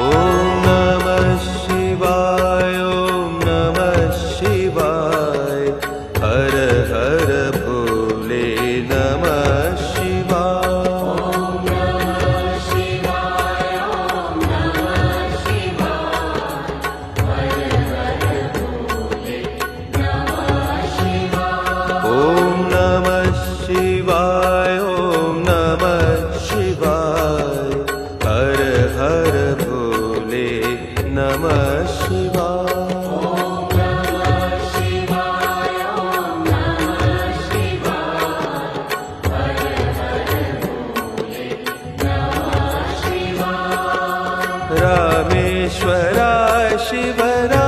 ॐ नमः शिवाय ॐ नमः शिवाय हर हर भोले नमः शिवाय ॐ नमः शिवाय ॐ नमः शिवाय हर हर भोले नमः शिवाय रामेश्वराय शिवराय